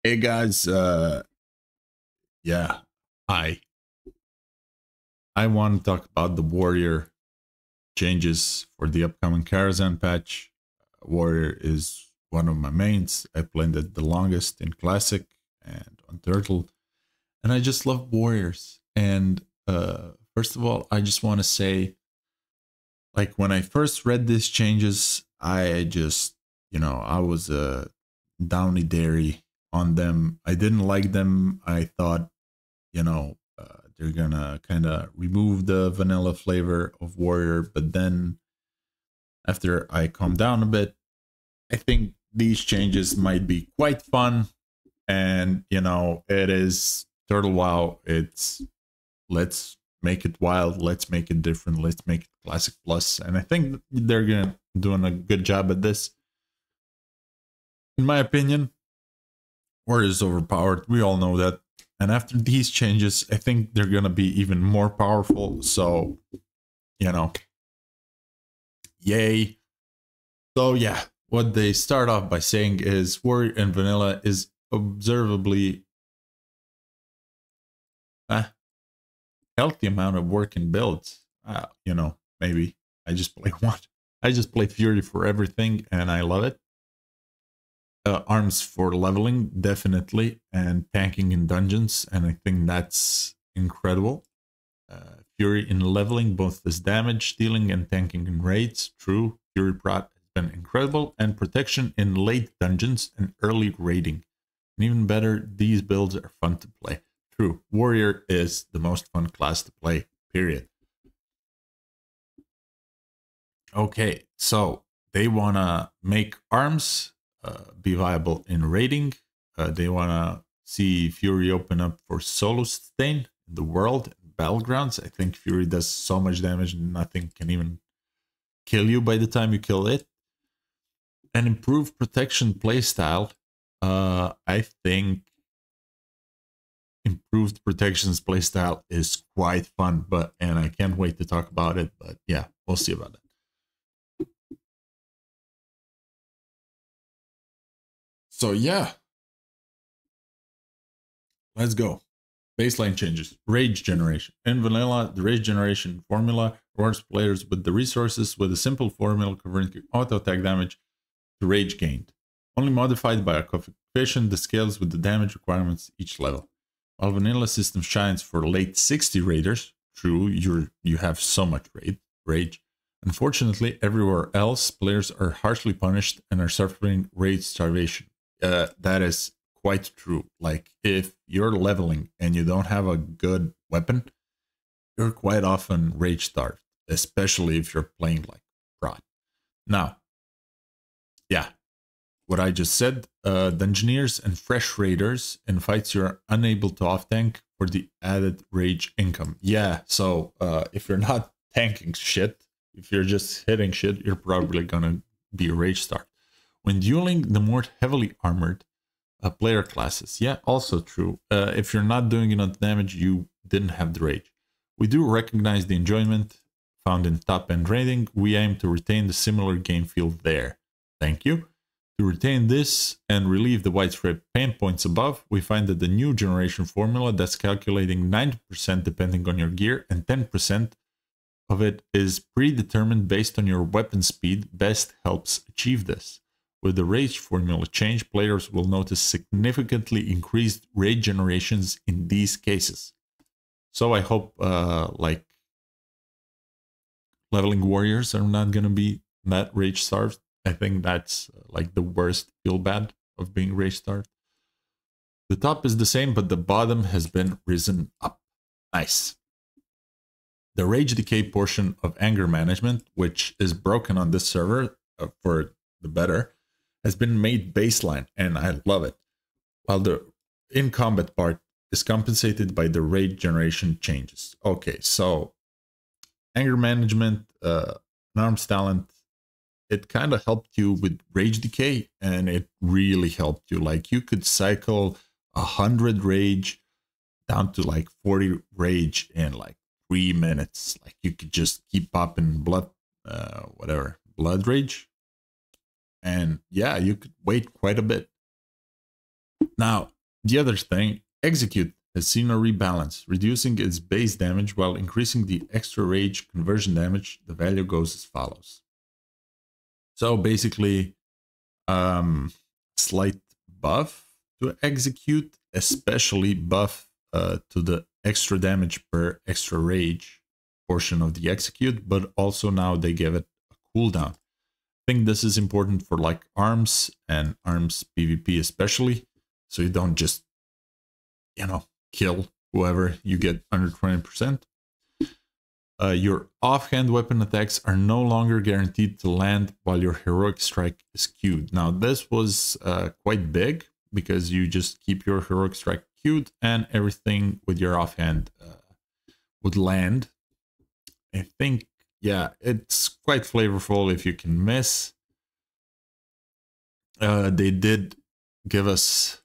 Hey guys, yeah, hi. I want to talk about the Warrior changes for the upcoming Kharazan patch. Warrior is one of my mains. I played it the longest in Classic and on Turtle, and I just love Warriors. And first of all, I just want to say, like, when I first read these changes, I just, I was a downy dairy on them. I didn't like them. I thought, they're gonna kind of remove the vanilla flavor of Warrior. But then after I calm down a bit, I think these changes might be quite fun. And it is Turtle WoW. It's let's make it wild, let's make it different, let's make it Classic Plus. And I think they're gonna doing a good job at this. In my opinion, Warrior is overpowered. We all know that. And after these changes, I think they're gonna be even more powerful. So, yay. So yeah, what they start off by saying is Warrior and Vanilla is observably a healthy amount of work in builds. Maybe I just play one. I just play Fury for everything, and I love it. Arms for leveling, definitely, and tanking in dungeons, and I think that's incredible. Fury in leveling, both as damage dealing and tanking in raids. True, Fury Prot has been incredible, and protection in late dungeons and early raiding. And even better, these builds are fun to play. True, Warrior is the most fun class to play, period. Okay, so they want to make arms be viable in raiding. They want to see Fury open up for solo sustain in the world, battlegrounds. I think Fury does so much damage, nothing can even kill you by the time you kill it. And improve protection playstyle. I think improved protections playstyle is quite fun, and I can't wait to talk about it. But yeah, we'll see about that. So yeah, let's go. Baseline changes. Rage generation. In vanilla, the rage generation formula rewards players with the resources with a simple formula converting auto attack damage to rage gained. Only modified by a coefficient that scales with the damage requirements each level. While vanilla system shines for late 60 raiders, true, you have so much rage. Unfortunately, everywhere else, players are harshly punished and are suffering rage starvation. That is quite true. Like, if you're leveling and you don't have a good weapon, you're quite often rage starved, especially if you're playing like Prot. Now, yeah, what I just said, Dungeoneers and Fresh Raiders in fights you're unable to off-tank for the added rage income. Yeah, so if you're not tanking shit, if you're just hitting shit, you're probably gonna be rage starved. When dueling the more heavily armored player classes, yeah, also true. If you're not doing enough damage, you didn't have the rage. We do recognize the enjoyment found in top-end raiding. We aim to retain the similar game feel there. Thank you. To retain this and relieve the widespread pain points above, we find that the new generation formula that's calculating 90% depending on your gear and 10% of it is predetermined based on your weapon speed best helps achieve this. With the rage formula change, players will notice significantly increased rage generations in these cases. So I hope like leveling warriors are not going to be that rage starved. I think that's like the worst feel bad of being rage starved. The top is the same, but the bottom has been risen up. Nice. The rage decay portion of anger management, which is broken on this server for the better, has been made baseline, and I love it. While the in combat part is compensated by the rage generation changes. Okay, so anger management, arms talent, it kind of helped you with rage decay, and it really helped you. Like, you could cycle 100 rage down to like 40 rage in like 3 minutes. Like, you could just keep popping blood rage, and yeah, you could wait quite a bit. Now, the other thing, Execute has seen a rebalance, reducing its base damage while increasing the extra rage conversion damage. The value goes as follows. So basically, slight buff to Execute, especially buff to the extra damage per extra rage portion of the Execute, but also now they give it a cooldown. I think this is important for like arms and arms PvP especially, so you don't just, you know, kill whoever you get under 20%. Your offhand weapon attacks are no longer guaranteed to land while your heroic strike is queued. Now this was quite big because you just keep your heroic strike queued and everything with your offhand would land. I think, yeah, it's quite flavorful if you can miss. They did give us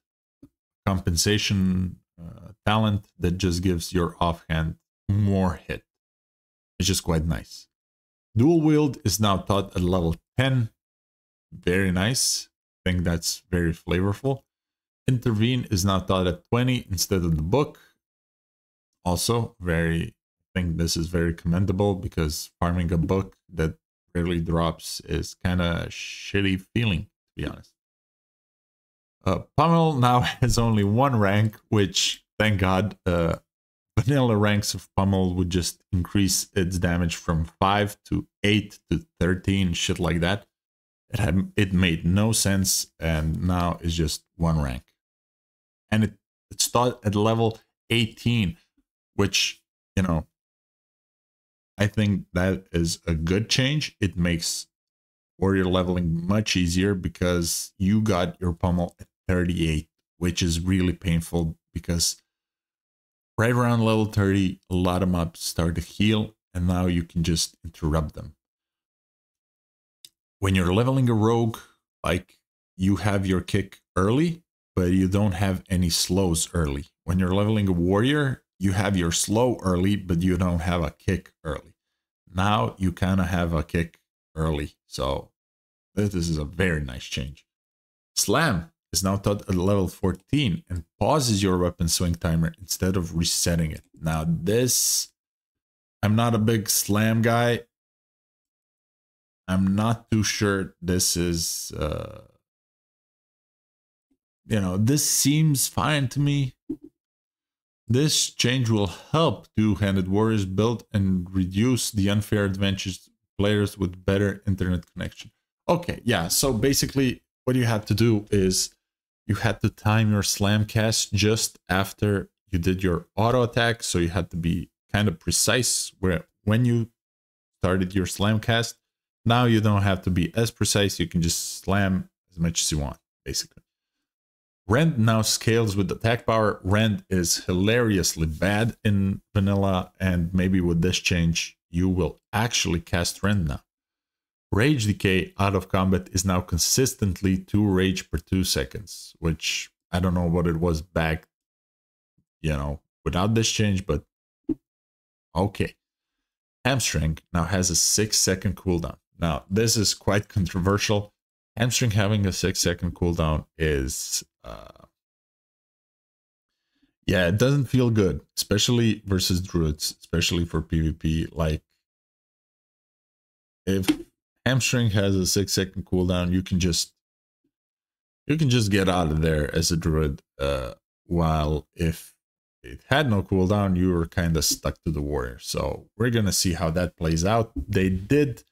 compensation talent that just gives your offhand more hit. It's just quite nice. Dual wield is now taught at level 10. Very nice. I think that's very flavorful. Intervene is now taught at 20 instead of the book. Also, I think this is very commendable because farming a book that rarely drops is kind of shitty feeling, to be honest. Pummel now has only one rank, which, thank God, vanilla ranks of Pummel would just increase its damage from 5 to 8 to 13, shit like that. It made no sense, and now it's just one rank. And it's taught at level 18, which, you know, I think that is a good change. It makes warrior leveling much easier because you got your Pummel at 38, which is really painful because right around level 30, a lot of mobs start to heal, and now you can just interrupt them. When you're leveling a rogue, like, you have your kick early, but you don't have any slows early. When you're leveling a warrior, you have your slow early, but you don't have a kick early. Now you kind of have a kick early, so this is a very nice change. Slam is now taught at level 14 and pauses your weapon swing timer instead of resetting it. Now this, I'm not a big slam guy. I'm not too sure this is, you know, this seems fine to me. This change will help two-handed warriors build and reduce the unfair advantage players with better internet connection. Okay, yeah, so basically what you had to do is you had to time your slam cast just after you did your auto attack, so you had to be kind of precise when you started your slam cast. Now you don't have to be as precise, you can just slam as much as you want, basically. Rend now scales with attack power. Rend is hilariously bad in vanilla, and maybe with this change, you will actually cast Rend now. Rage Decay out of combat is now consistently 2 rage per 2 seconds, which I don't know what it was back, you know, without this change, but okay. Hamstring now has a 6-second cooldown. Now, this is quite controversial. Hamstring having a 6-second cooldown is, yeah, it doesn't feel good, especially versus druids, especially for PvP. Like, if Hamstring has a 6-second cooldown, you can just get out of there as a druid. While if it had no cooldown, you were kind of stuck to the warrior. So we're gonna see how that plays out. They did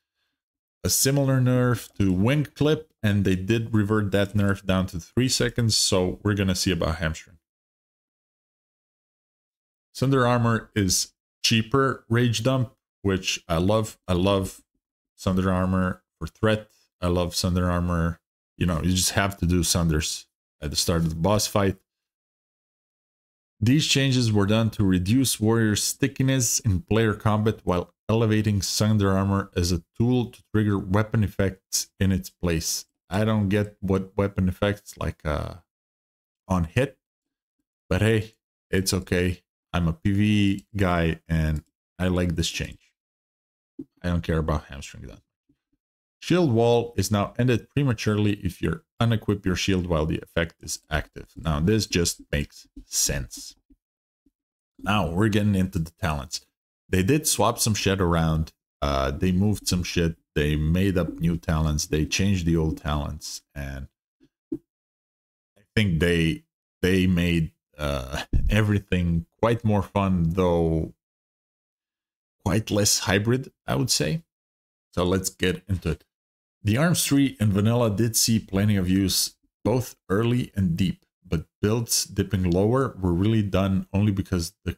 a similar nerf to Wing Clip, and they did revert that nerf down to 3 seconds. So we're gonna see about Hamstring. Sunder Armor is cheaper rage dump, which I love. I love Sunder Armor for threat. I love Sunder Armor. You know, you just have to do Sunders at the start of the boss fight. These changes were done to reduce warrior stickiness in player combat while elevating Sunder Armor as a tool to trigger weapon effects in its place. I don't get what weapon effects like on hit, but hey, it's okay. I'm a PvE guy and I like this change. I don't care about Hamstring that. Shield wall is now ended prematurely if you unequip your shield while the effect is active. Now this just makes sense. Now we're getting into the talents. They did swap some shit around. They moved some shit. They made up new talents. They changed the old talents, and I think they made everything quite more fun, though quite less hybrid, I would say. So let's get into it. The arms tree in vanilla did see plenty of use, both early and deep, but builds dipping lower were really done only because the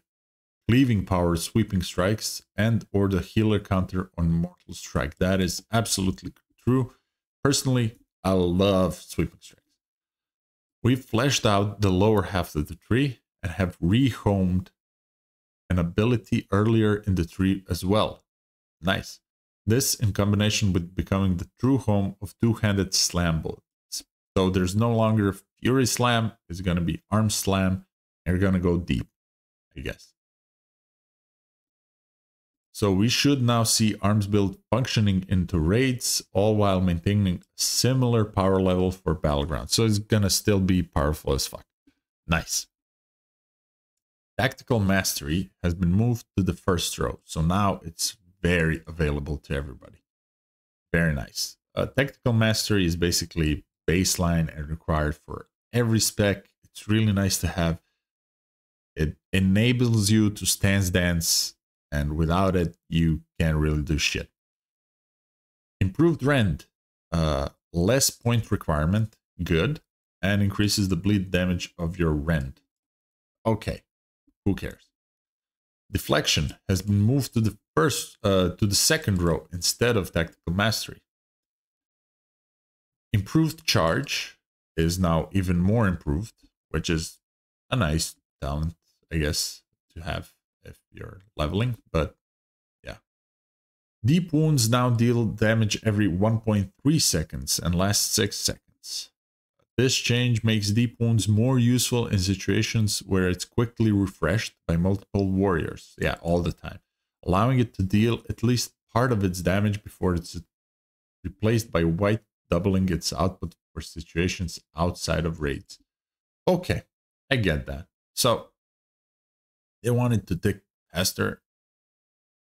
cleaving power sweeping strikes and or the healer counter on mortal strike. That is absolutely true. Personally, I love sweeping strikes. We've fleshed out the lower half of the tree and have rehomed an ability earlier in the tree as well. Nice. This in combination with becoming the true home of two-handed slam bullets. So there's no longer Fury Slam, it's going to be Arm Slam, and you're going to go deep, I guess. So we should now see arms build functioning into raids, all while maintaining a similar power level for Battleground. So it's going to still be powerful as fuck. Nice. Tactical Mastery has been moved to the first row, so now it's very available to everybody. Very nice. Tactical Mastery is basically baseline and required for every spec. It's really nice to have. It enables you to stance dance, and without it, you can't really do shit. Improved Rend. Less point requirement, good, and increases the bleed damage of your Rend. Okay, who cares? Deflection has been moved to the second row instead of Tactical Mastery. Improved Charge is now even more improved, which is a nice talent, I guess, to have if you're leveling, but yeah. Deep Wounds now deal damage every 1.3 seconds and last 6 seconds. This change makes Deep Wounds more useful in situations where it's quickly refreshed by multiple warriors. Yeah, all the time. Allowing it to deal at least part of its damage before it's replaced by white, doubling its output for situations outside of raids. Okay, I get that. So, they wanted to tick faster,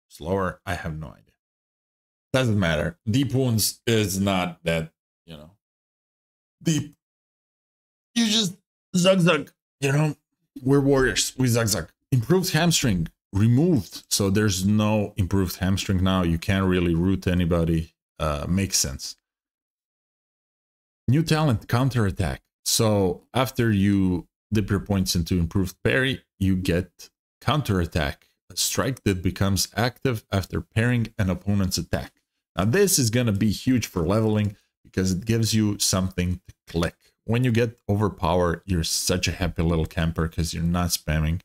slower, I have no idea. Doesn't matter. Deep Wounds is not that, you know, deep. You just zug, you know, we're warriors, we zug. Improved Hamstring removed, so there's no improved Hamstring now. You can't really root anybody. Makes sense. New talent, Counterattack. So after you dip your points into improved parry, you get Counterattack, a strike that becomes active after parrying an opponent's attack. Now this is going to be huge for leveling because it gives you something to click. When you get overpowered, you're such a happy little camper because you're not spamming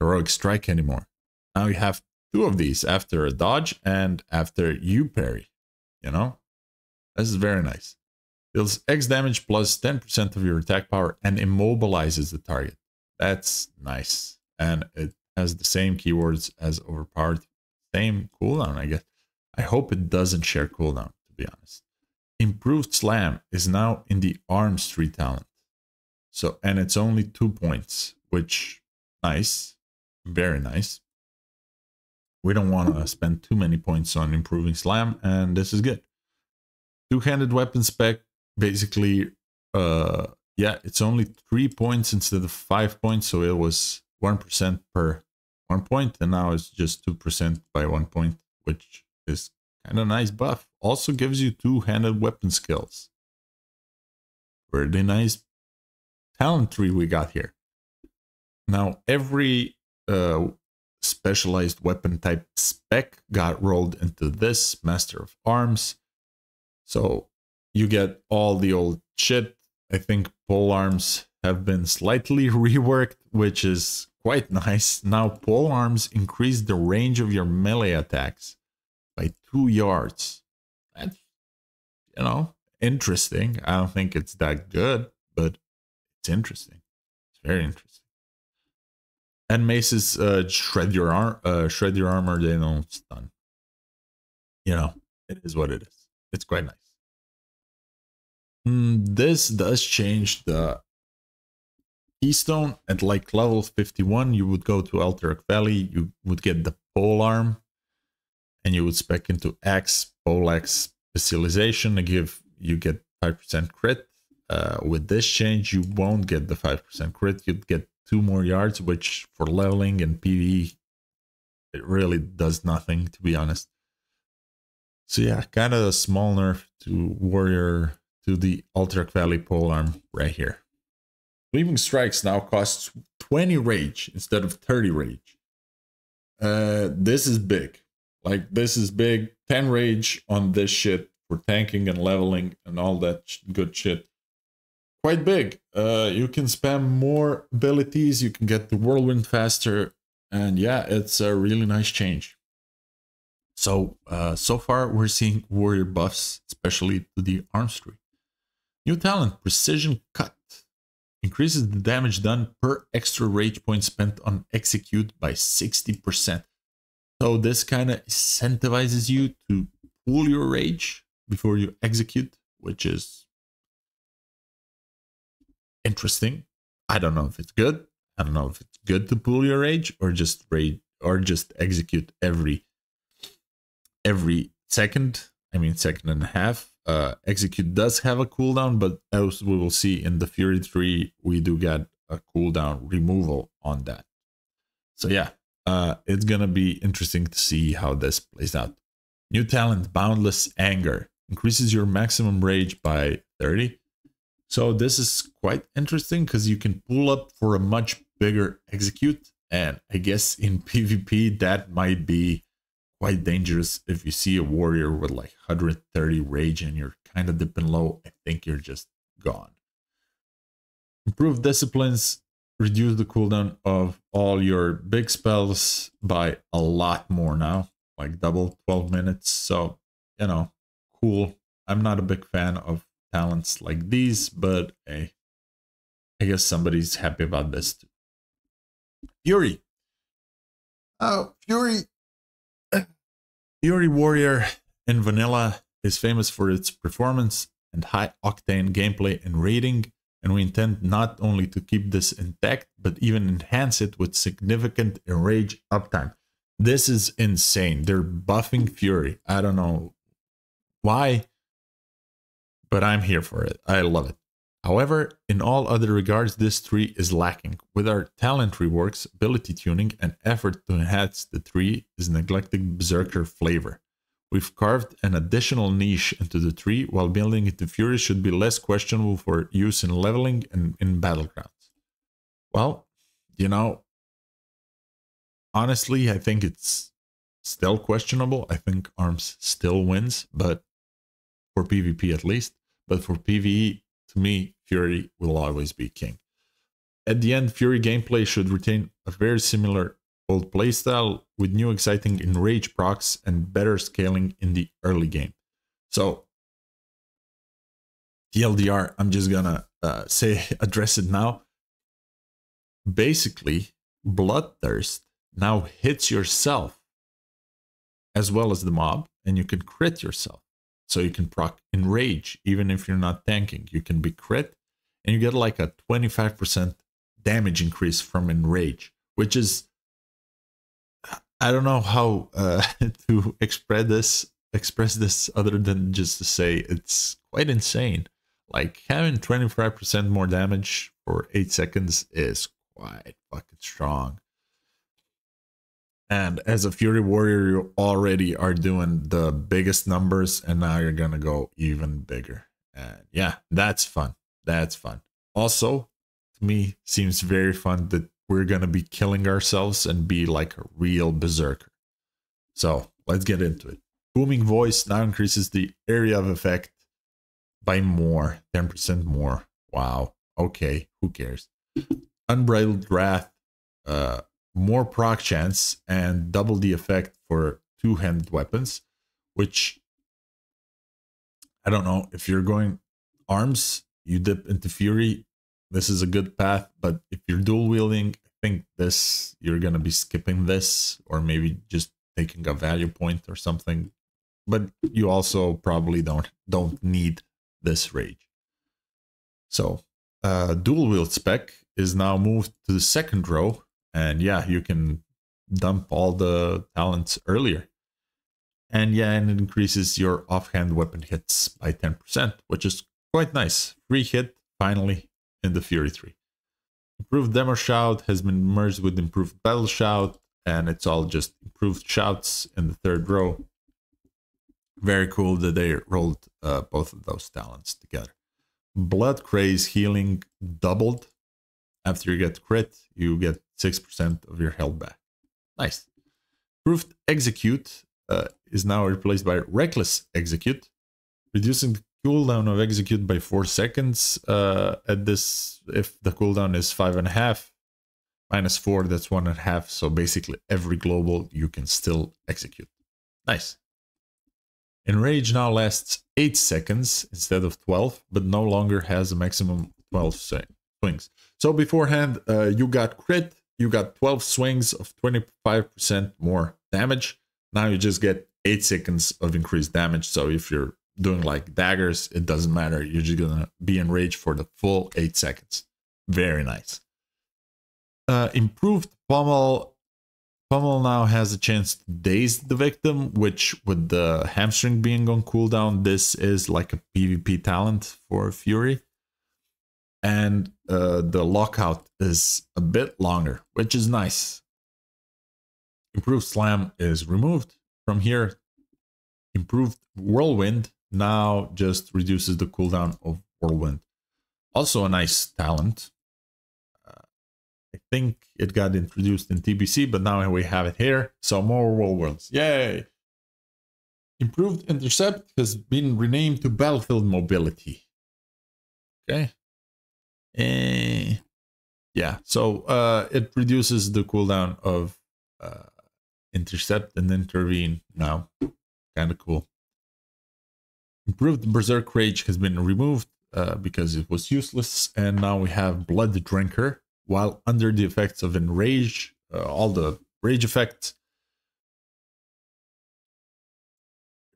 Heroic Strike anymore. Now you have two of these after a dodge and after you parry. You know, this is very nice. Deals X damage plus 10% of your attack power and immobilizes the target. That's nice. And it has the same keywords as overpowered. Same cooldown, I guess. I hope it doesn't share cooldown, to be honest. Improved Slam is now in the Arms tree talent. So, and it's only 2 points, which nice, very nice. We don't want to spend too many points on improving Slam, and this is good. Two-handed weapon spec, basically, yeah, it's only 3 points instead of 5 points, so it was 1% per 1 point, and now it's just 2% by 1 point, which is kind of nice buff. Also gives you two-handed weapon skills. Pretty nice talent tree we got here. Now every specialized weapon type spec got rolled into this Master of Arms. So you get all the old shit. I think pole arms have been slightly reworked, which is quite nice. Now pole arms increase the range of your melee attacks by 2 yards. That's, you know, interesting. I don't think it's that good, but it's interesting. It's very interesting. And maces shred your armor. They don't stun. You know, it is what it is. It's quite nice. This does change the keystone at like level 51. You would go to Alterac Valley, you would get the pole arm, and you would spec into X, pole X specialization and you get 5% crit. With this change, you won't get the 5% crit. You'd get 2 more yards, which for leveling and PvE, it really does nothing, to be honest. So yeah, kind of a small nerf to warrior, to the Alterac Valley polearm right here. Leaving Strikes now costs 20 rage instead of 30 rage. This is big. Like, this is big. 10 rage on this shit for tanking and leveling and all that good shit. Quite big. You can spam more abilities. You can get the whirlwind faster. And yeah, it's a really nice change. So, so far we're seeing warrior buffs, especially to the arms tree. New talent, Precision Cut. Increases the damage done per extra rage point spent on execute by 60%. So this kind of incentivizes you to pool your rage before you execute, which is interesting. I don't know if it's good. I don't know if it's good to pool your rage or just execute every second. I mean, second and a half. Execute does have a cooldown, but as we will see in the Fury tree, we do get a cooldown removal on that. So yeah, it's gonna be interesting to see how this plays out. New talent, Boundless Anger, increases your maximum rage by 30. So this is quite interesting because you can pull up for a much bigger execute, and I guess in PvP that might be quite dangerous. If you see a warrior with like 130 rage and you're kind of dipping low, I think you're just gone. Improved disciplines, reduce the cooldown of all your big spells by a lot more now, like double, 12 minutes. So, you know, cool. I'm not a big fan of talents like these, but hey, I guess somebody's happy about this too. Fury. Oh, Fury. Fury Warrior in vanilla is famous for its performance and high octane gameplay and rating, and we intend not only to keep this intact, but even enhance it with significant enrage uptime. This is insane. They're buffing Fury. I don't know why, but I'm here for it. I love it. However, in all other regards, this tree is lacking. With our talent reworks, ability tuning, and effort to enhance the tree is neglecting Berserker flavor. We've carved an additional niche into the tree, while building it to Fury should be less questionable for use in leveling and in battlegrounds. Well, you know, honestly, I think it's still questionable. I think Arms still wins, but for PvP at least. But for PvE, to me, Fury will always be king. At the end, Fury gameplay should retain a very similar old playstyle with new exciting enrage procs and better scaling in the early game. So, TLDR, I'm just gonna address it now. Basically, Bloodthirst now hits yourself as well as the mob, and you can crit yourself. So you can proc enrage even if you're not tanking. You can be crit, and you get like a 25% damage increase from enrage, which is, I don't know how to express this other than just to say it's quite insane. Like, having 25% more damage for 8 seconds is quite fucking strong. And as a Fury Warrior, you already are doing the biggest numbers, and now you're gonna go even bigger. And yeah, that's fun. That's fun. Also, to me, seems very fun that we're gonna be killing ourselves and be like a real berserker. So let's get into it. Booming Voice now increases the area of effect by more, 10% more. Wow. Okay, who cares? Unbridled Wrath, more proc chance and double the effect for two-handed weapons, which, I don't know, if you're going arms, you dip into Fury, this is a good path. But if you're dual wielding, I think you're gonna be skipping this, or maybe just taking a value point or something. but you also probably don't need this rage. So dual wield spec is now moved to the second row, and yeah, you can dump all the talents earlier. And yeah, and it increases your offhand weapon hits by 10%, which is quite nice. Free hit finally in the Fury 3. Improved Demo Shout has been merged with improved Battle Shout, and it's all just improved shouts in the third row. Very cool that they rolled both of those talents together. Blood Craze healing doubled. After you get crit, you get 6% of your health back. Nice. Improved Execute is now replaced by Reckless Execute, reducing the cooldown of Execute by 4 seconds. At this, if the cooldown is 5.5, minus 4, that's 1.5. So basically every global you can still execute. Nice. Enrage now lasts 8 seconds instead of 12, but no longer has a maximum 12 swings. So beforehand, you got crit, you got 12 swings of 25% more damage. Now you just get 8 seconds of increased damage. So if you're doing like daggers, it doesn't matter. You're just gonna be enraged for the full 8 seconds. Very nice. Improved Pommel. Pommel now has a chance to daze the victim, which with the hamstring being on cooldown, this is like a PvP talent for Fury. And the lockout is a bit longer, which is nice. Improved Slam is removed from here. Improved Whirlwind now just reduces the cooldown of Whirlwind. Also a nice talent. I think it got introduced in TBC, but now we have it here. So more Whirlwinds. Yay! Improved Intercept has been renamed to Battlefield Mobility. Okay. Yeah, so it reduces the cooldown of Intercept and Intervene now. Kind of cool. Improved Berserk Rage has been removed because it was useless. And now we have Blood Drinker. While under the effects of Enrage, all the rage effects,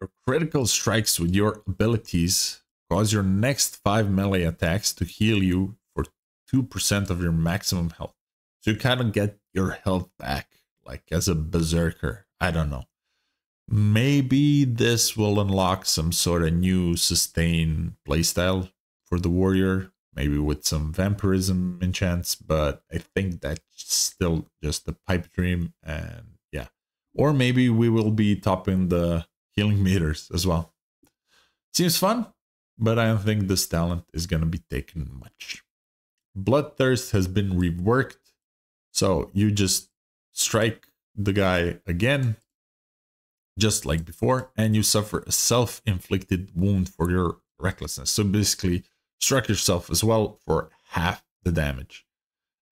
your critical strikes with your abilities cause your next 5 melee attacks to heal you for 2% of your maximum health. So you kind of get your health back, like as a berserker. I don't know. Maybe this will unlock some sort of new sustain playstyle for the warrior. Maybe with some vampirism enchants, but I think that's still just a pipe dream. And yeah, or maybe we will be topping the healing meters as well. Seems fun, but I don't think this talent is going to be taken much. Bloodthirst has been reworked. So you just strike the guy again, just like before, and you suffer a self-inflicted wound for your recklessness. So basically, strike yourself as well for half the damage.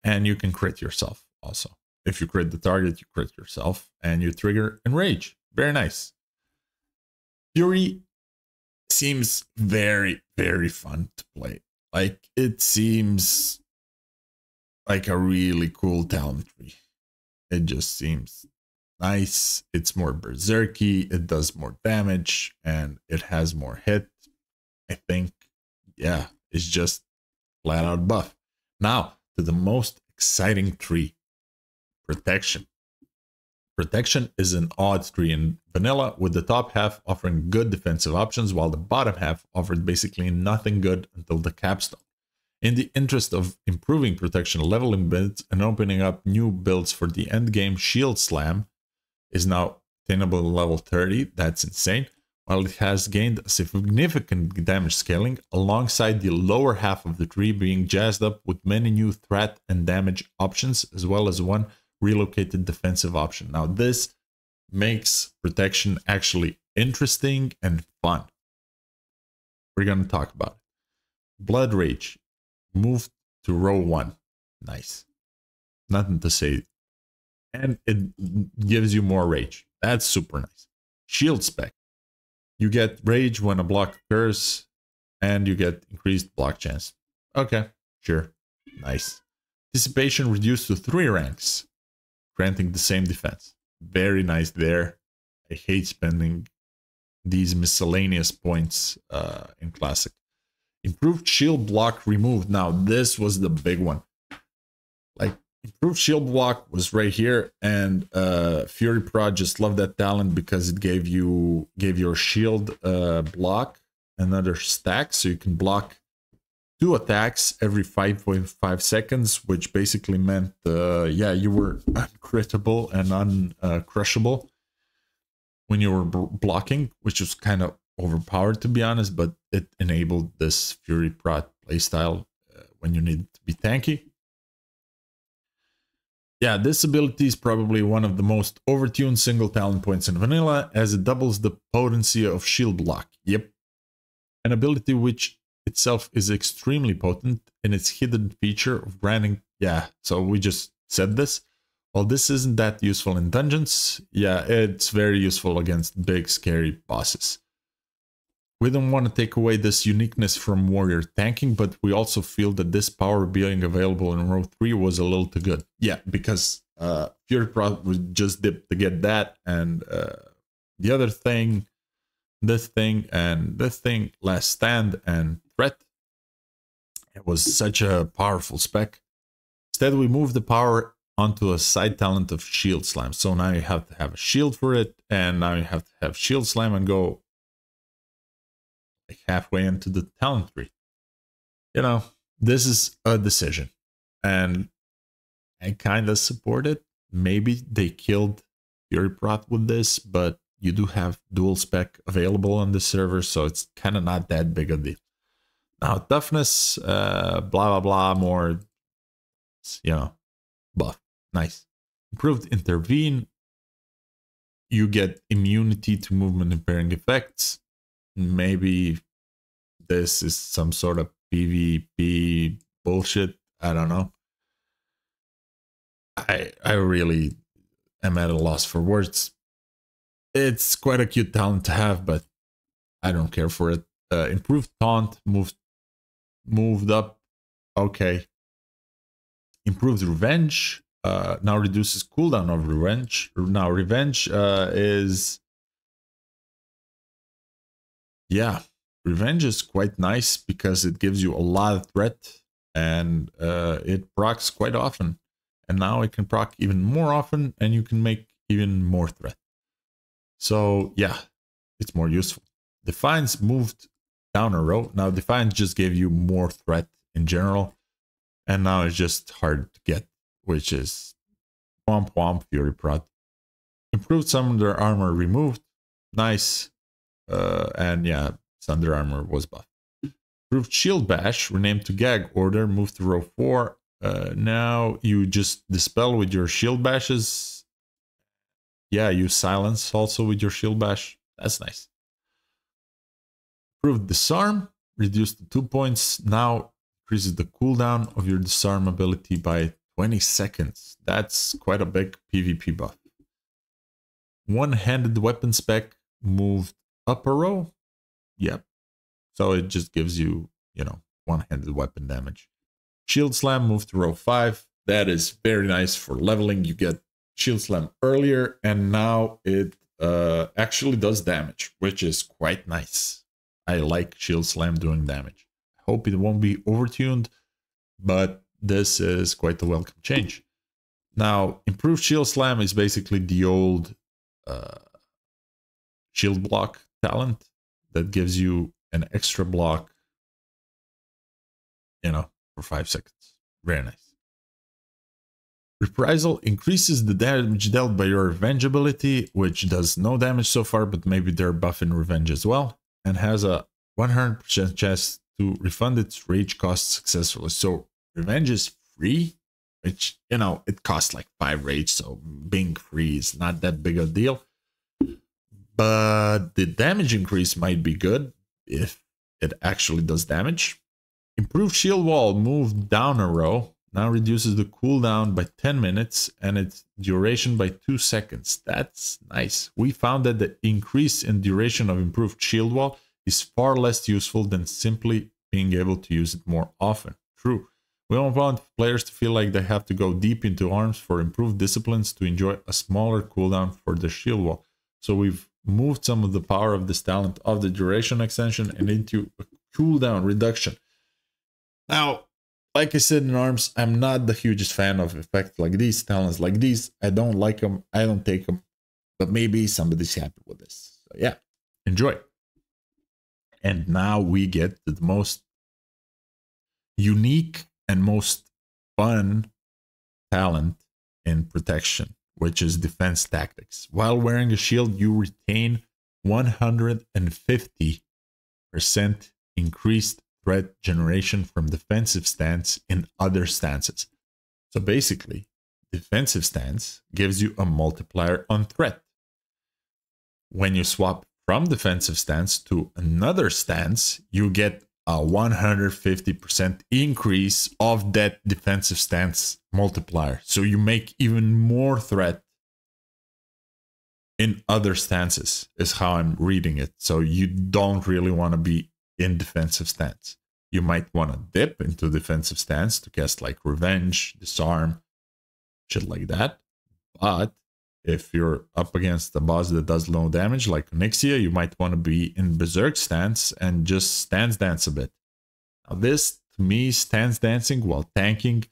And you can crit yourself also. If you crit the target, you crit yourself and you trigger Enrage. Very nice. Fury seems very, very fun to play. Like, it seems like a really cool talent tree. It just seems nice. It's more berserky. It does more damage and it has more hit. I think, yeah, it's just flat out buff. Now to the most exciting tree, Protection. Protection is an odd tree in vanilla, with the top half offering good defensive options while the bottom half offered basically nothing good until the capstone. In the interest of improving Protection leveling builds and opening up new builds for the endgame, Shield Slam is now attainable at level 30. That's insane. While it has gained a significant damage scaling, alongside the lower half of the tree being jazzed up with many new threat and damage options, as well as one relocated defensive option. Now this makes Protection actually interesting and fun. We're going to talk about it. Blood Rage moved to row 1. Nice. Nothing to say. And it gives you more rage. That's super nice. Shield spec. You get rage when a block occurs, and you get increased block chance. Okay, sure. Nice. Dissipation reduced to 3 ranks, granting the same defense. Very nice there. I hate spending these miscellaneous points in Classic. Improved shield block removed. Now, this was the big one. Like, improved shield block was right here, and Fury Prod just loved that talent because it gave your shield block another stack, so you can block 2 attacks every 5.5 seconds, which basically meant, yeah, you were uncrittable and uncrushable when you were blocking, which was kind of overpowered, to be honest, but it enabled this Fury Prod playstyle when you need to be tanky. Yeah, this ability is probably one of the most overtuned single talent points in vanilla, as it doubles the potency of shield block. Yep. An ability which itself is extremely potent in its hidden feature of granting. Yeah, so we just said this. While this isn't that useful in dungeons, yeah, it's very useful against big, scary bosses. We don't want to take away this uniqueness from warrior tanking, but we also feel that this power being available in row 3 was a little too good. Yeah, because Fury Prod would just dip to get that, and the other thing, this thing, and this thing, Last Stand and Threat. It was such a powerful spec. Instead, we moved the power onto a side talent of Shield Slam. So now you have to have a shield for it, and now you have to have Shield Slam and go like halfway into the talent tree. You know, this is a decision, and I kind of support it. Maybe they killed Fury Prod with this, but you do have dual spec available on the server, so it's kind of not that big a deal. Now, toughness, blah, blah, blah, more, you know, buff. Nice. Improved intervene. You get immunity to movement impairing effects. Maybe this is some sort of PvP bullshit. I don't know. I really am at a loss for words. It's quite a cute talent to have, but I don't care for it. Improved taunt, moved up. Okay. Improved revenge. Now reduces cooldown of revenge. Now revenge is... Yeah, revenge is quite nice because it gives you a lot of threat, and it procs quite often. And now it can proc even more often, and you can make even more threat. So yeah, it's more useful. Defiance moved down a row. Now Defiance just gave you more threat in general, and now it's just hard to get, which is womp womp Fury Prod. Improved Sunder Armor removed. Nice. And yeah, Sunder Armor was buffed. Improved Shield Bash, renamed to Gag Order, moved to row 4. Now you just dispel with your Shield Bashes. Yeah, you silence also with your Shield Bash. That's nice. Improved Disarm, reduced to 2 points. Now increases the cooldown of your Disarm ability by 20 seconds. That's quite a big PvP buff. One-handed weapon spec moved up a row. Yep. So it just gives you, you know, one-handed weapon damage. Shield Slam moved to row 5. That is very nice for leveling. You get Shield Slam earlier, and now it actually does damage, which is quite nice. I like Shield Slam doing damage. I hope it won't be overtuned, but this is quite a welcome change. Now, improved Shield Slam is basically the old shield block talent that gives you an extra block, you know, for 5 seconds. Very nice. Reprisal increases the damage dealt by your revenge ability, which does no damage so far, but maybe they're buffing revenge as well, and has a 100% chance to refund its rage cost successfully. So revenge is free, which, you know, it costs like 5 rage, so being free is not that big a deal. But the damage increase might be good if it actually does damage. Improved Shield Wall moved down a row. Now reduces the cooldown by 10 minutes and its duration by 2 seconds. That's nice. We found that the increase in duration of improved Shield Wall is far less useful than simply being able to use it more often. True. We don't want players to feel like they have to go deep into arms for improved disciplines to enjoy a smaller cooldown for the Shield Wall. So we've moved some of the power of this talent of the duration extension and into a cooldown reduction. Now, like I said in arms, I'm not the hugest fan of effects like these, talents like these. I don't like them. I don't take them. But maybe somebody's happy with this. So yeah, enjoy. And now we get to the most unique and most fun talent in protection, which is defense tactics. While wearing a shield, you retain 150% increased threat generation from defensive stance in other stances. So basically, defensive stance gives you a multiplier on threat. When you swap from defensive stance to another stance, you get a 150% increase of that defensive stance multiplier. So you make even more threat in other stances, is how I'm reading it. So you don't really want to be in defensive stance. You might want to dip into defensive stance to cast like Revenge, Disarm, shit like that. But if you're up against a boss that does low damage like Onyxia, you might want to be in Berserk stance and just stance dance a bit. Now this, to me, stance dancing while tanking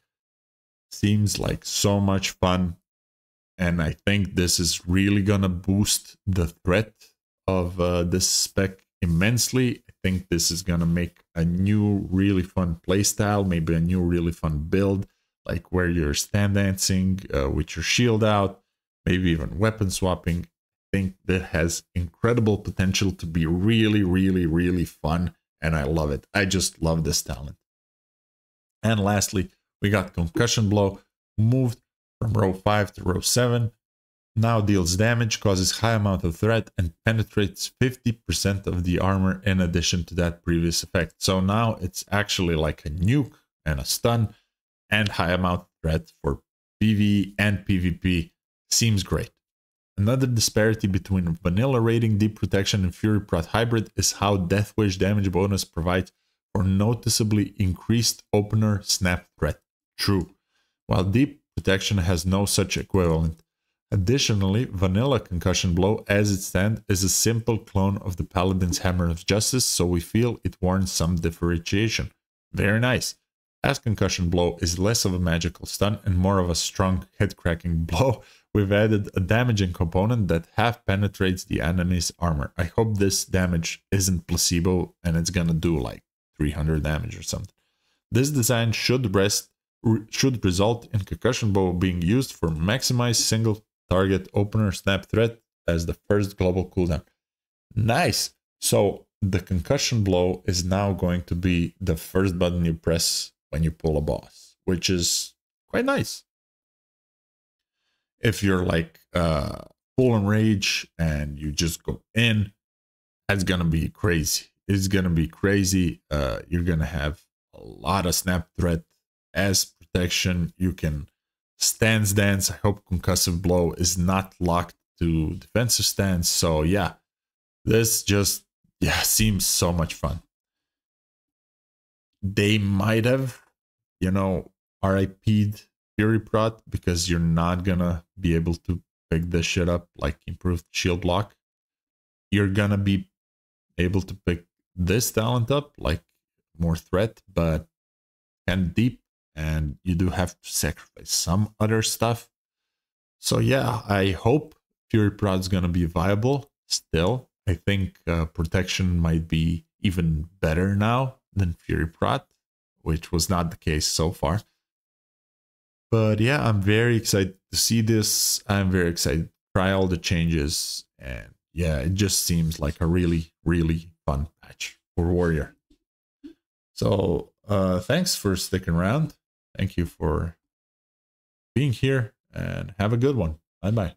seems like so much fun. And I think this is really gonna boost the threat of this spec immensely. I think this is gonna make a new really fun playstyle, maybe a new really fun build, like where you're stand dancing with your shield out, maybe even weapon swapping. I think that has incredible potential to be really, really, really fun, and I love it. I just love this talent. And lastly, we got Concussion Blow, moved from row 5 to row 7. Now deals damage, causes high amount of threat, and penetrates 50% of the armor in addition to that previous effect. So now it's actually like a nuke and a stun and high amount of threat for PvE and PvP. Seems great. Another disparity between vanilla rating, deep protection, and Fury Prot hybrid is how Death Wish damage bonus provides for noticeably increased opener snap threat. True. While deep protection has no such equivalent. Additionally, vanilla Concussion Blow as it stands is a simple clone of the Paladin's Hammer of Justice, so we feel it warrants some differentiation. Very nice. As Concussion Blow is less of a magical stun and more of a strong head-cracking blow, we've added a damaging component that half penetrates the enemy's armor. I hope this damage isn't placebo and it's gonna do like 300 damage or something. This design should result in Concussion Blow being used for maximized single target opener snap threat as the first global cooldown. Nice. So the Concussion Blow is now going to be the first button you press when you pull a boss, which is quite nice. If you're like full on rage and you just go in, that's gonna be crazy. It's gonna be crazy. You're gonna have a lot of snap threat as protection. You can stance dance. I hope Concussive Blow is not locked to defensive stance. So yeah, this just seems so much fun. They might have, RIP'd Fury Prot because you're not gonna be able to pick this shit up like improved shield block. You're gonna be able to pick this talent up like more threat, but and deep, and you do have to sacrifice some other stuff. So yeah, I hope Fury Prot's gonna be viable still. I think protection might be even better now than Fury Prot, which was not the case so far. But yeah, I'm very excited to see this. I'm very excited to try all the changes. And yeah, it just seems like a really, really fun patch for Warrior. So thanks for sticking around. Thank you for being here and have a good one. Bye-bye.